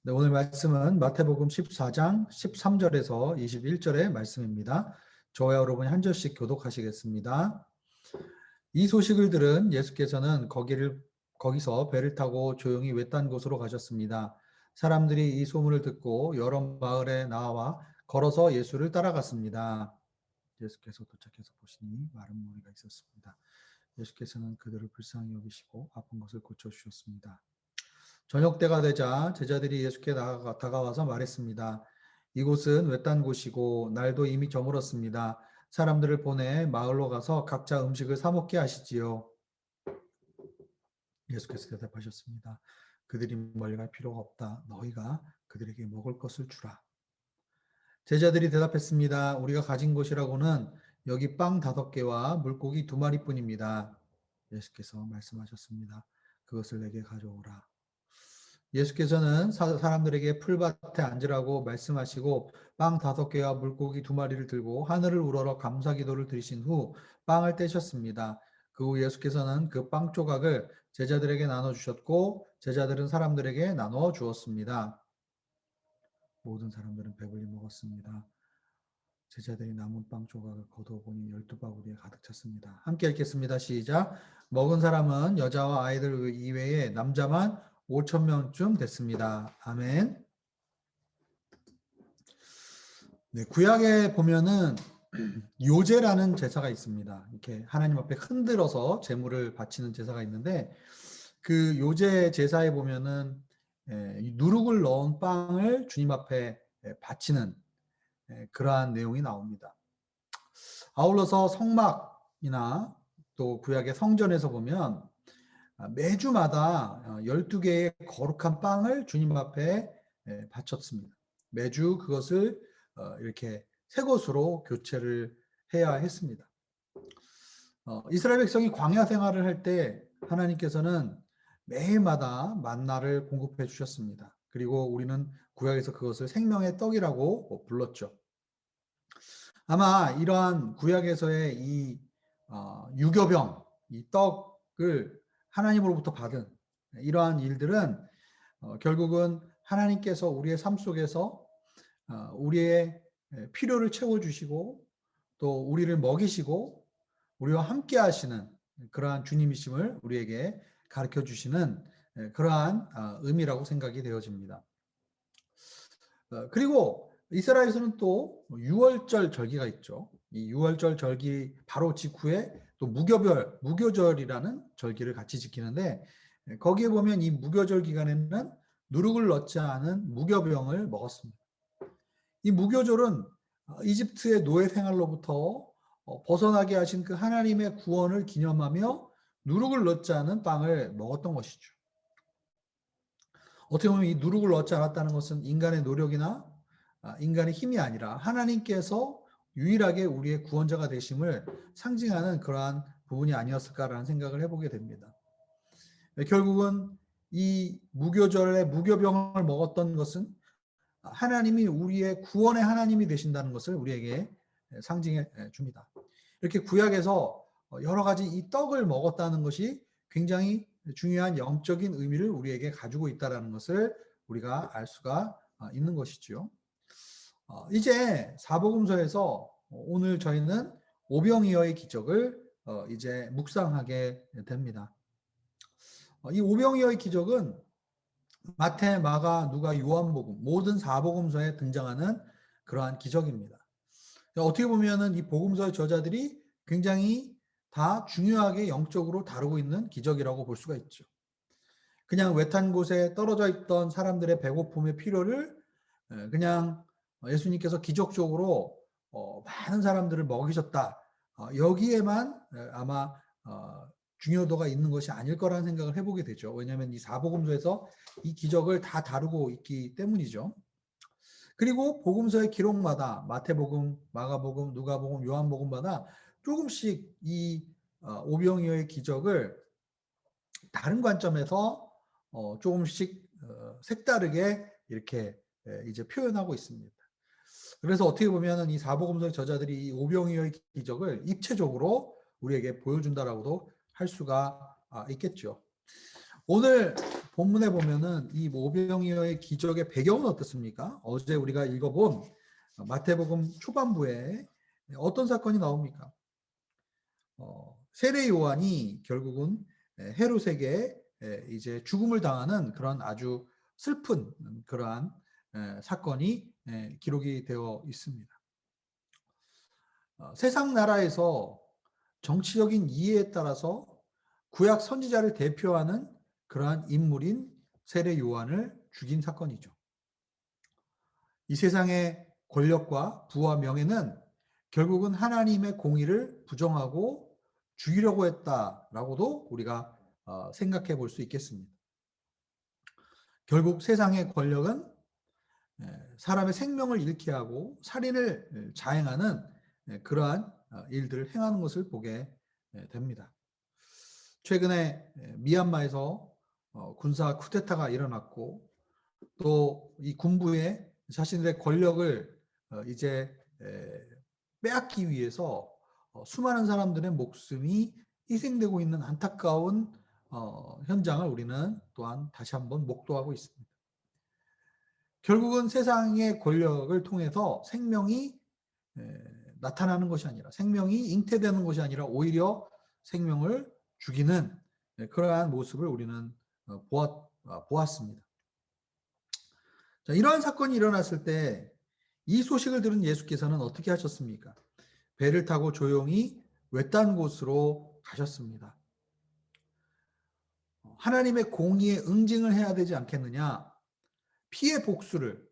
네, 오늘 말씀은 마태복음 14장 13절에서 21절의 말씀입니다. 저와 여러분이 한 절씩 교독하시겠습니다. 이 소식을 들은 예수께서는 거기서 배를 타고 조용히 외딴 곳으로 가셨습니다. 사람들이 이 소문을 듣고 여러 마을에 나와 걸어서 예수를 따라갔습니다. 예수께서 도착해서 보시니 마른 무리가 있었습니다. 예수께서는 그들을 불쌍히 여기시고 아픈 것을 고쳐주셨습니다. 저녁 때가 되자 제자들이 예수께 다가와서 말했습니다. 이곳은 외딴 곳이고 날도 이미 저물었습니다. 사람들을 보내 마을로 가서 각자 음식을 사 먹게 하시지요. 예수께서 대답하셨습니다. 그들이 멀리 갈 필요가 없다. 너희가 그들에게 먹을 것을 주라. 제자들이 대답했습니다. 우리가 가진 것이라고는 여기 빵 5개와 물고기 2마리뿐입니다. 예수께서 말씀하셨습니다. 그것을 내게 가져오라. 예수께서는 사람들에게 풀밭에 앉으라고 말씀하시고 빵 5개와 물고기 2마리를 들고 하늘을 우러러 감사기도를 드리신 후 빵을 떼셨습니다. 그 후 예수께서는 그 빵 조각을 제자들에게 나눠주셨고 제자들은 사람들에게 나눠 주었습니다. 모든 사람들은 배불리 먹었습니다. 제자들이 남은 빵 조각을 거두어보니 12바구니에 가득 찼습니다. 함께 읽겠습니다. 시작. 먹은 사람은 여자와 아이들 이외에 남자만 5,000명쯤 됐습니다. 아멘. 네, 구약에 보면은 요제라는 제사가 있습니다. 이렇게 하나님 앞에 흔들어서 제물을 바치는 제사가 있는데 그 요제 제사에 보면은 누룩을 넣은 빵을 주님 앞에 바치는 그러한 내용이 나옵니다. 아울러서 성막이나 또 구약의 성전에서 보면 매주마다 12개의 거룩한 빵을 주님 앞에 바쳤습니다. 매주 그것을 이렇게 새 것으로 교체를 해야 했습니다. 이스라엘 백성이 광야 생활을 할 때 하나님께서는 매일마다 만나를 공급해 주셨습니다. 그리고 우리는 구약에서 그것을 생명의 떡이라고 불렀죠. 아마 이러한 구약에서의 이 유교병, 이 떡을 하나님으로부터 받은 이러한 일들은 결국은 하나님께서 우리의 삶 속에서 우리의 필요를 채워주시고 또 우리를 먹이시고 우리와 함께 하시는 그러한 주님이심을 우리에게 가르쳐 주시는 그러한 의미라고 생각이 되어집니다. 그리고 이스라엘에서는 또 유월절 절기가 있죠. 이 유월절 절기 바로 직후에 또 무교절이라는 절기를 같이 지키는데 거기에 보면 이 무교절 기간에는 누룩을 넣지 않은 무교병을 먹었습니다. 이 무교절은 이집트의 노예 생활로부터 벗어나게 하신 그 하나님의 구원을 기념하며 누룩을 넣지 않은 빵을 먹었던 것이죠. 어떻게 보면 이 누룩을 넣지 않았다는 것은 인간의 노력이나 인간의 힘이 아니라 하나님께서 유일하게 우리의 구원자가 되심을 상징하는 그러한 부분이 아니었을까라는 생각을 해보게 됩니다. 결국은 이 무교절에 무교병을 먹었던 것은 하나님이 우리의 구원의 하나님이 되신다는 것을 우리에게 상징해 줍니다. 이렇게 구약에서 여러 가지 이 떡을 먹었다는 것이 굉장히 중요한 영적인 의미를 우리에게 가지고 있다는 것을 우리가 알 수가 있는 것이죠. 이제 사복음서에서 오늘 저희는 오병이어의 기적을 이제 묵상하게 됩니다. 이 오병이어의 기적은 마태, 마가, 누가, 요한복음 모든 사복음서에 등장하는 그러한 기적입니다. 어떻게 보면은 이 복음서의 저자들이 굉장히 다 중요하게 영적으로 다루고 있는 기적이라고 볼 수가 있죠. 그냥 외딴 곳에 떨어져 있던 사람들의 배고픔의 필요를 그냥 예수님께서 기적적으로 많은 사람들을 먹이셨다. 여기에만 아마 중요도가 있는 것이 아닐 거라는 생각을 해보게 되죠. 왜냐하면 이 사복음서에서 이 기적을 다 다루고 있기 때문이죠. 그리고 복음서의 기록마다 마태복음, 마가복음, 누가복음, 요한복음마다 조금씩 이 오병이어의 기적을 다른 관점에서 조금씩 색다르게 이렇게 이제 표현하고 있습니다. 그래서 어떻게 보면 이 사복음서의 저자들이 이 오병이어의 기적을 입체적으로 우리에게 보여준다라고도 할 수가 있겠죠. 오늘 본문에 보면은 이 오병이어의 기적의 배경은 어떻습니까? 어제 우리가 읽어본 마태복음 초반부에 어떤 사건이 나옵니까? 세례 요한이 결국은 헤롯에게 이제 죽음을 당하는 그런 아주 슬픈 그러한 사건이 기록이 되어 있습니다. 세상 나라에서 정치적인 이해에 따라서 구약 선지자를 대표하는 그러한 인물인 세례 요한을 죽인 사건이죠. 이 세상의 권력과 부와 명예는 결국은 하나님의 공의를 부정하고 죽이려고 했다라고도 우리가 생각해 볼 수 있겠습니다. 결국 세상의 권력은 사람의 생명을 잃게 하고 살인을 자행하는 그러한 일들을 행하는 것을 보게 됩니다. 최근에 미얀마에서 군사 쿠데타가 일어났고 또 이 군부에 자신들의 권력을 이제 빼앗기 위해서 수많은 사람들의 목숨이 희생되고 있는 안타까운 현장을 우리는 또한 다시 한번 목도하고 있습니다. 결국은 세상의 권력을 통해서 생명이 나타나는 것이 아니라 생명이 잉태되는 것이 아니라 오히려 생명을 죽이는 그러한 모습을 우리는 보았습니다. 자, 이러한 사건이 일어났을 때 이 소식을 들은 예수께서는 어떻게 하셨습니까? 배를 타고 조용히 외딴 곳으로 가셨습니다. 하나님의 공의에 응징을 해야 되지 않겠느냐? 피해 복수를,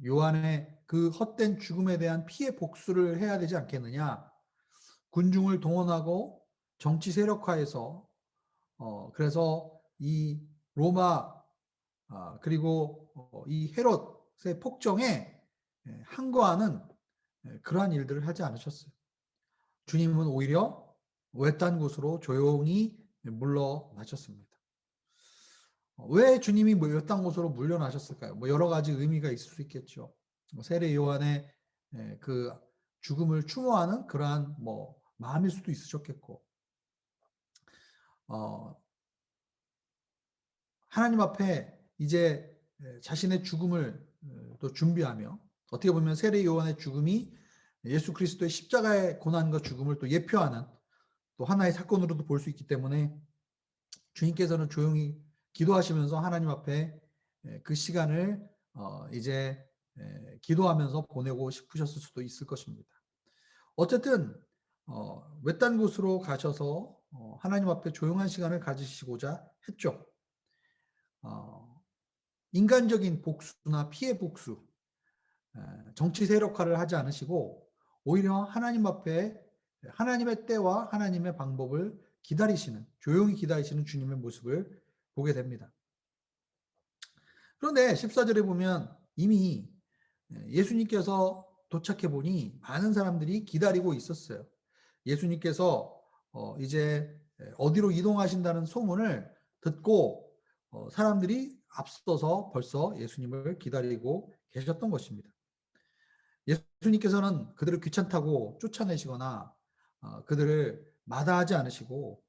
요한의 그 헛된 죽음에 대한 피해 복수를 해야 되지 않겠느냐? 군중을 동원하고 정치 세력화해서 그래서 이 로마 그리고 이 헤롯의 폭정에 항거하는 그러한 일들을 하지 않으셨어요. 주님은 오히려 외딴 곳으로 조용히 물러나셨습니다. 왜 주님이 외딴 곳으로 물러나셨을까요? 여러 가지 의미가 있을 수 있겠죠. 세례 요한의 그 죽음을 추모하는 그러한 마음일 수도 있으셨겠고, 하나님 앞에 이제 자신의 죽음을 또 준비하며, 어떻게 보면 세례 요한의 죽음이 예수 그리스도의 십자가의 고난과 죽음을 또 예표하는 또 하나의 사건으로도 볼 수 있기 때문에 주님께서는 조용히 기도하시면서 하나님 앞에 그 시간을 이제 기도하면서 보내고 싶으셨을 수도 있을 것입니다. 어쨌든 외딴 곳으로 가셔서 하나님 앞에 조용한 시간을 가지시고자 했죠. 인간적인 복수나 피해 복수, 정치 세력화를 하지 않으시고 오히려 하나님 앞에 하나님의 때와 하나님의 방법을 기다리시는, 조용히 기다리시는 주님의 모습을 보게 됩니다. 그런데 14절에 보면 이미 예수님께서 도착해 보니 많은 사람들이 기다리고 있었어요. 예수님께서 이제 어디로 이동하신다는 소문을 듣고 사람들이 앞서서 벌써 예수님을 기다리고 계셨던 것입니다. 예수님께서는 그들을 귀찮다고 쫓아내시거나 그들을 마다하지 않으시고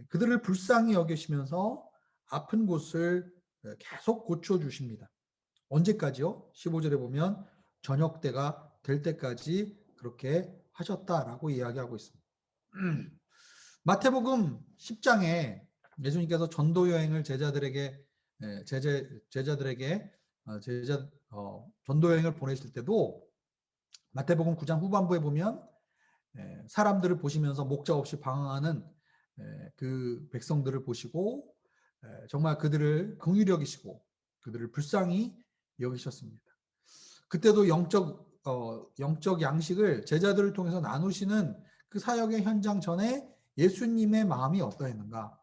그들을 불쌍히 여기시면서 아픈 곳을 계속 고쳐주십니다. 언제까지요? 15절에 보면 저녁 때가 될 때까지 그렇게 하셨다라고 이야기하고 있습니다. 마태복음 10장에 예수님께서 전도 여행을 제자들에게 전도 여행을 보내실 때도 마태복음 9장 후반부에 보면 사람들을 보시면서 목자 없이 방황하는 그 백성들을 보시고 정말 그들을 긍휼히 여기시고 그들을 불쌍히 여기셨습니다. 그때도 영적 양식을 제자들을 통해서 나누시는 그 사역의 현장 전에 예수님의 마음이 어떠했는가?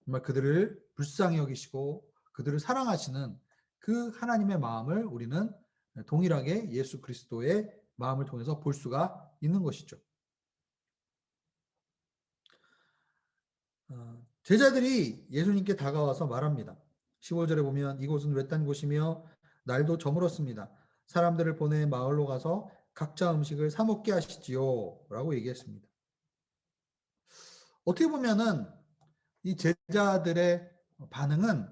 정말 그들을 불쌍히 여기시고 그들을 사랑하시는 그 하나님의 마음을 우리는 동일하게 예수 그리스도의 마음을 통해서 볼 수가 있는 것이죠. 제자들이 예수님께 다가와서 말합니다. 15절에 보면 이곳은 외딴 곳이며 날도 저물었습니다. 사람들을 보내 마을로 가서 각자 음식을 사 먹게 하시지요 라고 얘기했습니다. 어떻게 보면은 이 제자들의 반응은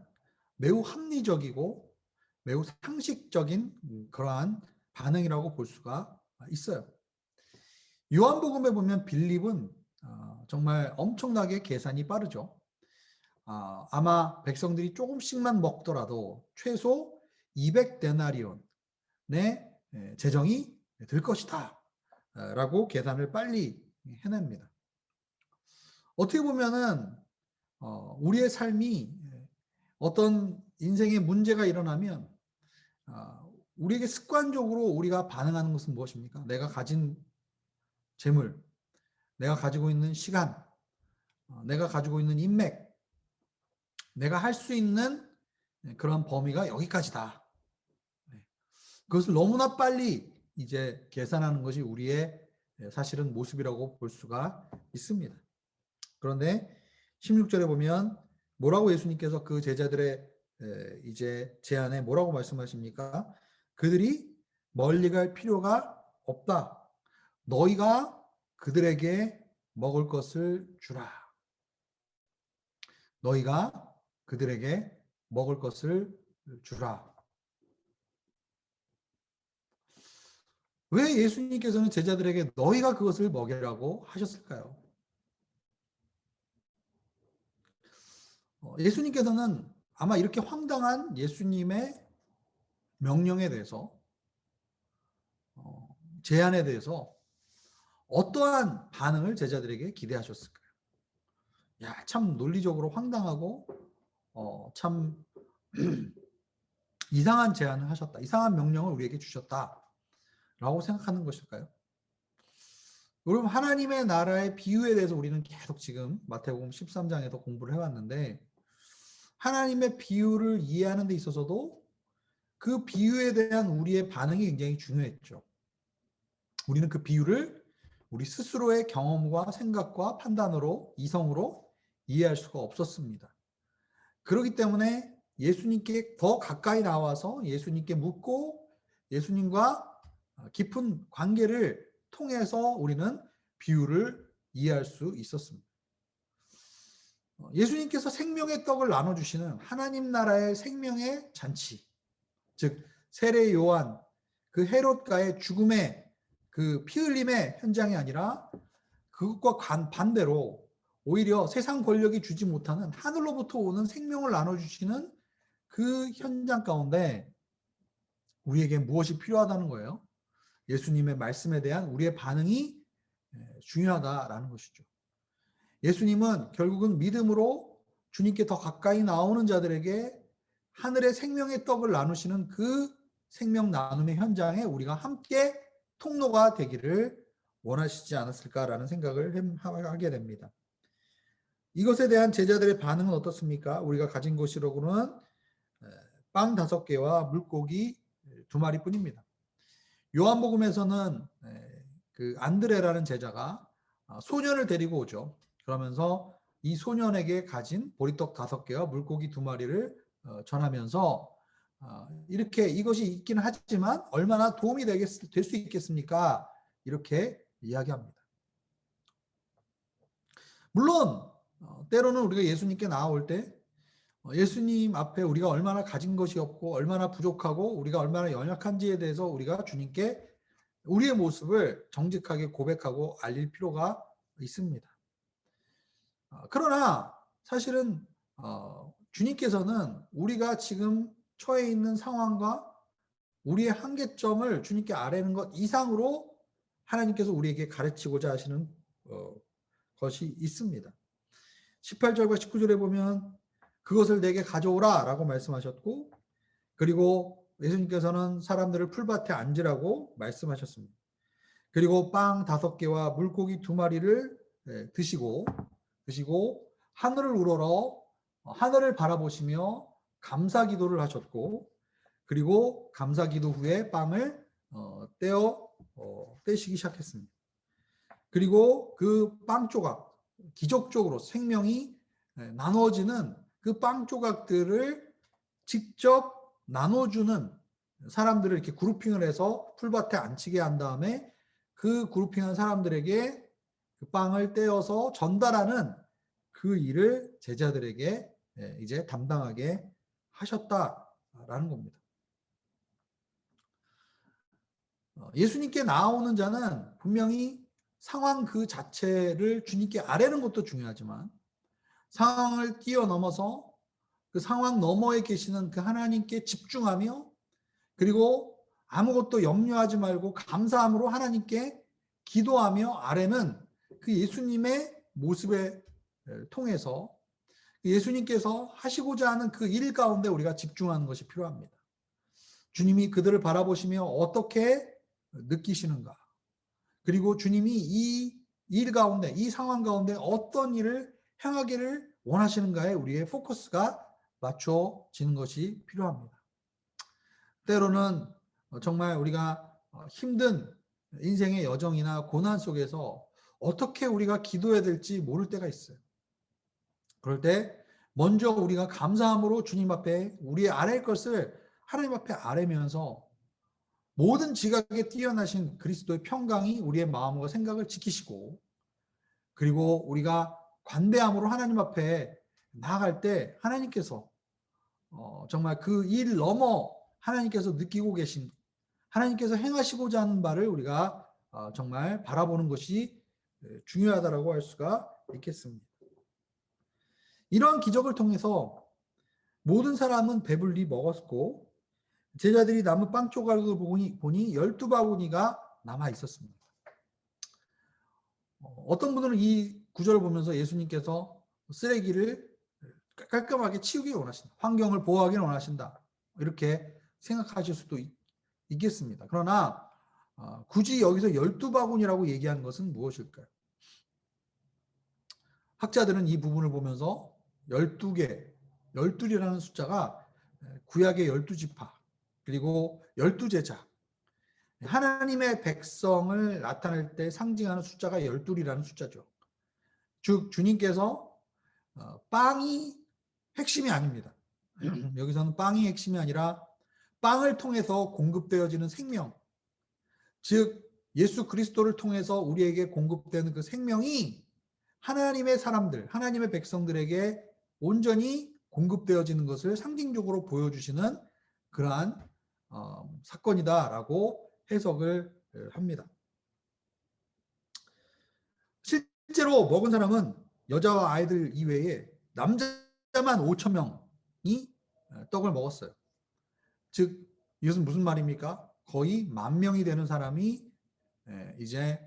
매우 합리적이고 매우 상식적인 그러한 반응이라고 볼 수가 있어요. 요한복음에 보면 빌립은 정말 엄청나게 계산이 빠르죠. 아마 백성들이 조금씩만 먹더라도 최소 200데나리온의 재정이 들 것이다 라고 계산을 빨리 해냅니다. 어떻게 보면은 우리의 삶이 어떤 인생의 문제가 일어나면 우리에게 습관적으로 우리가 반응하는 것은 무엇입니까? 내가 가진 재물, 내가 가지고 있는 시간, 내가 가지고 있는 인맥, 내가 할 수 있는 그런 범위가 여기까지다. 그것을 너무나 빨리 이제 계산하는 것이 우리의 사실은 모습이라고 볼 수가 있습니다. 그런데 16절에 보면 뭐라고 예수님께서 그 제자들의 이제 제안에 뭐라고 말씀하십니까? 그들이 멀리 갈 필요가 없다. 너희가 그들에게 먹을 것을 주라. 너희가 그들에게 먹을 것을 주라. 왜 예수님께서는 제자들에게 너희가 그것을 먹이라고 하셨을까요? 예수님께서는 아마 이렇게 황당한 예수님의 명령에 대해서 제안에 대해서 어떠한 반응을 제자들에게 기대하셨을까요? 야, 참 논리적으로 황당하고 참 이상한 제안을 하셨다. 이상한 명령을 우리에게 주셨다라고 생각하는 것일까요? 여러분, 하나님의 나라의 비유에 대해서 우리는 계속 지금 마태복음 13장에서 공부를 해왔는데 하나님의 비유를 이해하는 데 있어서도 그 비유에 대한 우리의 반응이 굉장히 중요했죠. 우리는 그 비유를 우리 스스로의 경험과 생각과 판단으로 이성으로 이해할 수가 없었습니다. 그렇기 때문에 예수님께 더 가까이 나와서 예수님께 묻고 예수님과 깊은 관계를 통해서 우리는 비유를 이해할 수 있었습니다. 예수님께서 생명의 떡을 나눠주시는 하나님 나라의 생명의 잔치, 즉 세례 요한 그 헤롯과의 죽음의 그 피 흘림의 현장이 아니라 그것과 반대로 오히려 세상 권력이 주지 못하는 하늘로부터 오는 생명을 나눠주시는 그 현장 가운데 우리에게 무엇이 필요하다는 거예요? 예수님의 말씀에 대한 우리의 반응이 중요하다라는 것이죠. 예수님은 결국은 믿음으로 주님께 더 가까이 나오는 자들에게 하늘의 생명의 떡을 나누시는 그 생명 나눔의 현장에 우리가 함께 통로가 되기를 원하시지 않았을까라는 생각을 하게 됩니다. 이것에 대한 제자들의 반응은 어떻습니까? 우리가 가진 것이로는 빵 5개와 물고기 2마리뿐입니다. 요한복음에서는 그 안드레라는 제자가 소년을 데리고 오죠. 그러면서 이 소년에게 가진 보리떡 5개와 물고기 2마리를 전하면서 이렇게 이것이 있기는 하지만 얼마나 도움이 될 수 있겠습니까? 이렇게 이야기합니다. 물론 때로는 우리가 예수님께 나아올 때 예수님 앞에 우리가 얼마나 가진 것이 없고 얼마나 부족하고 우리가 얼마나 연약한지에 대해서 우리가 주님께 우리의 모습을 정직하게 고백하고 알릴 필요가 있습니다. 그러나 사실은 주님께서는 우리가 지금 처해 있는 상황과 우리의 한계점을 주님께 아뢰는 것 이상으로 하나님께서 우리에게 가르치고자 하시는 것이 있습니다. 18절과 19절에 보면 그것을 내게 가져오라 라고 말씀하셨고 그리고 예수님께서는 사람들을 풀밭에 앉으라고 말씀하셨습니다. 그리고 빵 5개와 물고기 2마리를 드시고 하늘을 우러러 하늘을 바라보시며 감사 기도를 하셨고 그리고 감사 기도 후에 빵을 떼시기 시작했습니다. 그리고 그 빵 조각 기적적으로 생명이 나누어지는 그 빵 조각들을 직접 나눠주는 사람들을 이렇게 그룹핑을 해서 풀밭에 앉히게 한 다음에 그 그룹핑한 사람들에게 그 빵을 떼어서 전달하는 그 일을 제자들에게 이제 담당하게 하셨다라는 겁니다. 예수님께 나아오는 자는 분명히 상황 그 자체를 주님께 아뢰는 것도 중요하지만 상황을 뛰어넘어서 그 상황 너머에 계시는 그 하나님께 집중하며 그리고 아무것도 염려하지 말고 감사함으로 하나님께 기도하며 아뢰는 그 예수님의 모습에 통해서 예수님께서 하시고자 하는 그 일 가운데 우리가 집중하는 것이 필요합니다. 주님이 그들을 바라보시며 어떻게 느끼시는가? 그리고 주님이 이 일 가운데, 이 상황 가운데 어떤 일을 행하기를 원하시는가에 우리의 포커스가 맞춰지는 것이 필요합니다. 때로는 정말 우리가 힘든 인생의 여정이나 고난 속에서 어떻게 우리가 기도해야 될지 모를 때가 있어요. 그럴 때 먼저 우리가 감사함으로 주님 앞에 우리의 아랠 것을 하나님 앞에 아뢰면서 모든 지각에 뛰어나신 그리스도의 평강이 우리의 마음과 생각을 지키시고 그리고 우리가 관대함으로 하나님 앞에 나아갈 때 하나님께서 정말 그 일 넘어 하나님께서 느끼고 계신 하나님께서 행하시고자 하는 바를 우리가 정말 바라보는 것이 중요하다고 할 수가 있겠습니다. 이러한 기적을 통해서 모든 사람은 배불리 먹었고 제자들이 남은 빵 조각을 보니 12바구니가 남아 있었습니다. 어떤 분들은 이 구절을 보면서 예수님께서 쓰레기를 깔끔하게 치우기를 원하신다. 환경을 보호하기를 원하신다. 이렇게 생각하실 수도 있겠습니다. 그러나 굳이 여기서 12바구니라고 얘기하는 것은 무엇일까요? 학자들은 이 부분을 보면서 12개, 12이라는 숫자가 구약의 12지파 그리고 12제자 하나님의 백성을 나타낼 때 상징하는 숫자가 12이라는 숫자죠. 즉 주님께서 빵이 핵심이 아닙니다. 여기서는 빵이 핵심이 아니라 빵을 통해서 공급되어지는 생명 즉 예수 그리스도를 통해서 우리에게 공급되는 그 생명이 하나님의 사람들, 하나님의 백성들에게 온전히 공급되어지는 것을 상징적으로 보여주시는 그러한 사건이다라고 해석을 합니다. 실제로 먹은 사람은 여자와 아이들 이외에 남자만 5천 명이 떡을 먹었어요. 즉 이것은 무슨 말입니까? 거의 10,000명이 되는 사람이 이제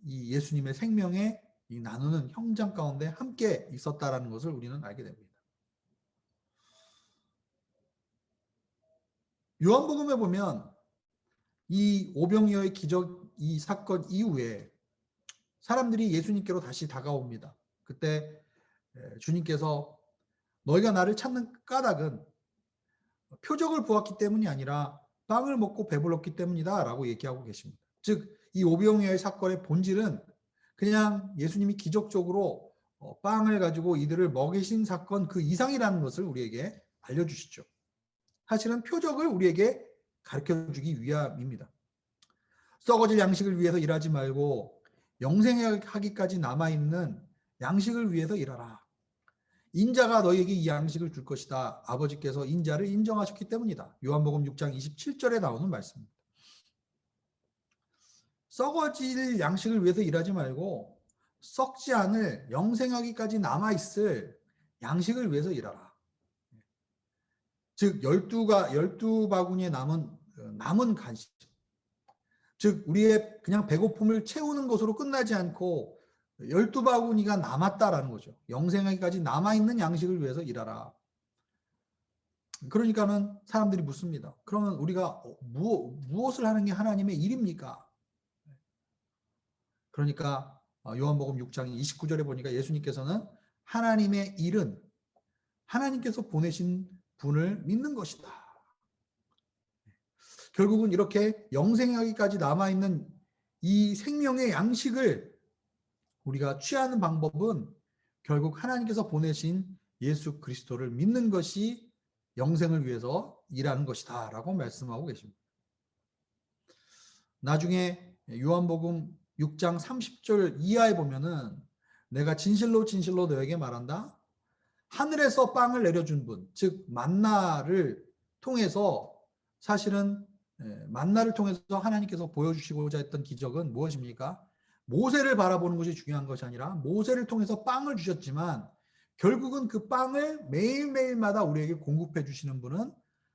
이 예수님의 생명에 이 나누는 형장 가운데 함께 있었다라는 것을 우리는 알게 됩니다. 요한복음에 보면 이 오병이어의 기적 이 사건 이후에 사람들이 예수님께로 다시 다가옵니다. 그때 주님께서 너희가 나를 찾는 까닭은 표적을 보았기 때문이 아니라 빵을 먹고 배불렀기 때문이다 라고 얘기하고 계십니다. 즉 이 오병이어의 사건의 본질은 그냥 예수님이 기적적으로 빵을 가지고 이들을 먹이신 사건 그 이상이라는 것을 우리에게 알려주시죠. 사실은 표적을 우리에게 가르쳐주기 위함입니다. 썩어질 양식을 위해서 일하지 말고 영생하기까지 남아있는 양식을 위해서 일하라. 인자가 너에게 이 양식을 줄 것이다. 아버지께서 인자를 인정하셨기 때문이다. 요한복음 6장 27절에 나오는 말씀입니다. 썩어질 양식을 위해서 일하지 말고 썩지 않을 영생하기까지 남아있을 양식을 위해서 일하라. 즉 12바구니에 남은 간식 즉 우리의 그냥 배고픔을 채우는 것으로 끝나지 않고 12바구니가 남았다라는 거죠. 영생하기까지 남아있는 양식을 위해서 일하라. 그러니까는 사람들이 묻습니다. 그러면 우리가 무엇을 하는 게 하나님의 일입니까? 그러니까 요한복음 6장 29절에 보니까 예수님께서는 하나님의 일은 하나님께서 보내신 분을 믿는 것이다. 결국은 이렇게 영생하기까지 남아있는 이 생명의 양식을 우리가 취하는 방법은 결국 하나님께서 보내신 예수 그리스도를 믿는 것이 영생을 위해서 일하는 것이다 라고 말씀하고 계십니다. 나중에 요한복음 6장 30절 이하에 보면은 내가 진실로 진실로 너에게 말한다. 하늘에서 빵을 내려준 분, 즉 만나를 통해서 사실은 만나를 통해서 하나님께서 보여주시고자 했던 기적은 무엇입니까? 모세를 바라보는 것이 중요한 것이 아니라 모세를 통해서 빵을 주셨지만 결국은 그 빵을 매일매일마다 우리에게 공급해 주시는 분은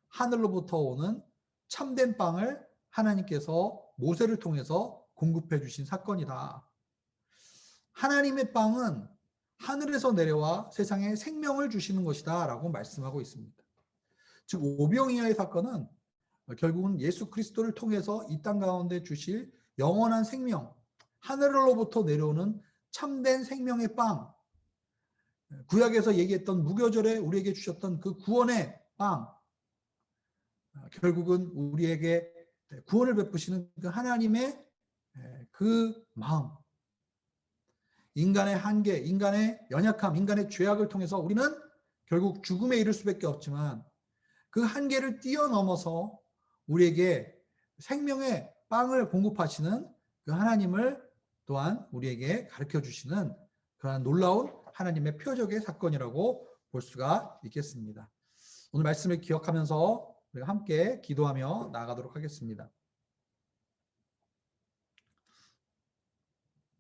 하늘로부터 오는 참된 빵을 하나님께서 모세를 통해서 공급해 주신 사건이다. 하나님의 빵은 하늘에서 내려와 세상에 생명을 주시는 것이다 라고 말씀하고 있습니다. 즉 오병이어의 사건은 결국은 예수 그리스도를 통해서 이 땅 가운데 주실 영원한 생명, 하늘로부터 내려오는 참된 생명의 빵, 구약에서 얘기했던 무교절에 우리에게 주셨던 그 구원의 빵, 결국은 우리에게 구원을 베푸시는 그 하나님의 그 마음, 인간의 한계, 인간의 연약함, 인간의 죄악을 통해서 우리는 결국 죽음에 이를 수밖에 없지만 그 한계를 뛰어넘어서 우리에게 생명의 빵을 공급하시는 그 하나님을 또한 우리에게 가르쳐 주시는 그러한 놀라운 하나님의 표적의 사건이라고 볼 수가 있겠습니다. 오늘 말씀을 기억하면서 우리가 함께 기도하며 나아가도록 하겠습니다.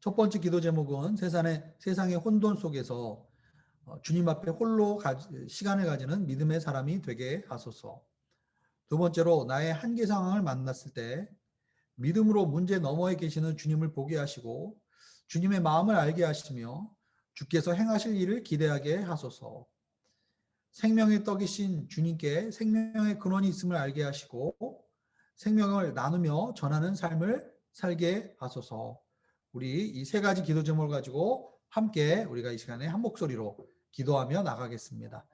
첫 번째 기도 제목은 세상의 혼돈 속에서 주님 앞에 홀로 시간을 가지는 믿음의 사람이 되게 하소서. 두 번째로 나의 한계 상황을 만났을 때 믿음으로 문제 너머에 계시는 주님을 보게 하시고 주님의 마음을 알게 하시며 주께서 행하실 일을 기대하게 하소서. 생명의 떡이신 주님께 생명의 근원이 있음을 알게 하시고 생명을 나누며 전하는 삶을 살게 하소서. 우리 이 세 가지 기도 제목을 가지고 함께 우리가 이 시간에 한 목소리로 기도하며 나가겠습니다.